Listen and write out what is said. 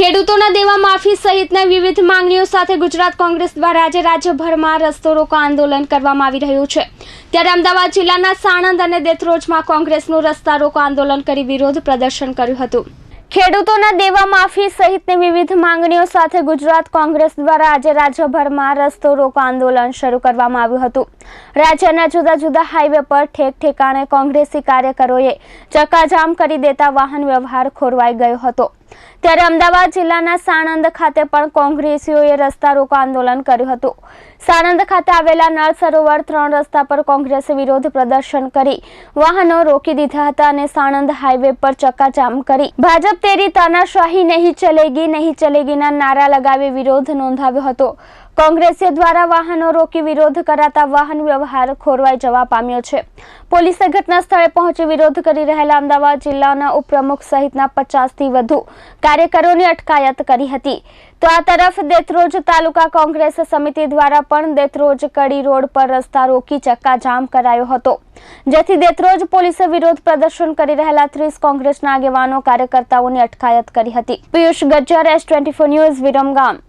ખેડૂતોના દેવા માફી સહિતના વિવિધ માંગણીઓ સાથે ગુજરાત કોંગ્રેસ દ્વારા આજે રાજ્યભરમાં રસ્તો રોકો આંદોલન કરવામાં આવી રહ્યું છે। ત્યારે અમદાવાદ જિલ્લાના સાણંદ અને દેત્રોજમાં કોંગ્રેસનું રસ્તા રોકો આંદોલન કરી વિરોધ પ્રદર્શન કર્યું હતું। ખેડૂતોના દેવા માફી સહિતની વિવિધ માંગણીઓ સાથે ગુજરાત કોંગ્રેસ દ્વારા આજે રાજ્યભરમાં રસ્તો રોકો આંદોલન શરૂ કરવામાં આવ્યું હતું। રાજ્યના જુદા જુદા હાઈવે પર ઠેક ઠેકાણે કોંગ્રેસી કાર્યકરોએ ચક્કાજામ કરી દેતા વાહન વ્યવહાર ખોરવાઈ ગયો હતો। ત્યારે અમદાવાદ જિલ્લાના સાણંદ ખાતે પણ કોંગ્રેસીઓએ રસ્તા રોકો આંદોલન કર્યું હતું। સાણંદ ખાતે આવેલા નળ સરોવર 3 રસ્તા પર કોંગ્રેસે વિરોધ પ્રદર્શન કરી વાહનો રોકી દીધા હતા અને સાણંદ હાઈવે પર ચક્કાજામ કરી ભાજપ તેરી તાનાશાહી નહીં ચલેગીના નારા લગાવી વિરોધ નોંધાવ્યો હતો। કોંગ્રેસીઓ દ્વારા વાહનો રોકી વિરોધ કરાતા વાહન વ્યવહાર ખોરવાઈ જવા પામ્યો છે। પોલીસે ઘટના સ્થળે પહોંચી વિરોધ કરી રહેલા અમદાવાદ જિલ્લાના ઉપપ્રમુખ સહિતના 50થી વધુ કાર્યકરોની અટકાયત કરી હતી। તો આ તરફ દેત્રોજ તાલુકા કોંગ્રેસ સમિતિ દ્વારા પણ દેત્રોજ કડી રોડ પર રસ્તા રોકી ચક્કાજામ કરાયો હતો, જેથી દેત્રોજ પોલીસે વિરોધ પ્રદર્શન કરી રહેલા 30 કોંગ્રેસના આગેવાનો કાર્યકર્તાઓની અટકાયત કરી હતી। Piyush Gajjar, S24 news, Viramgam.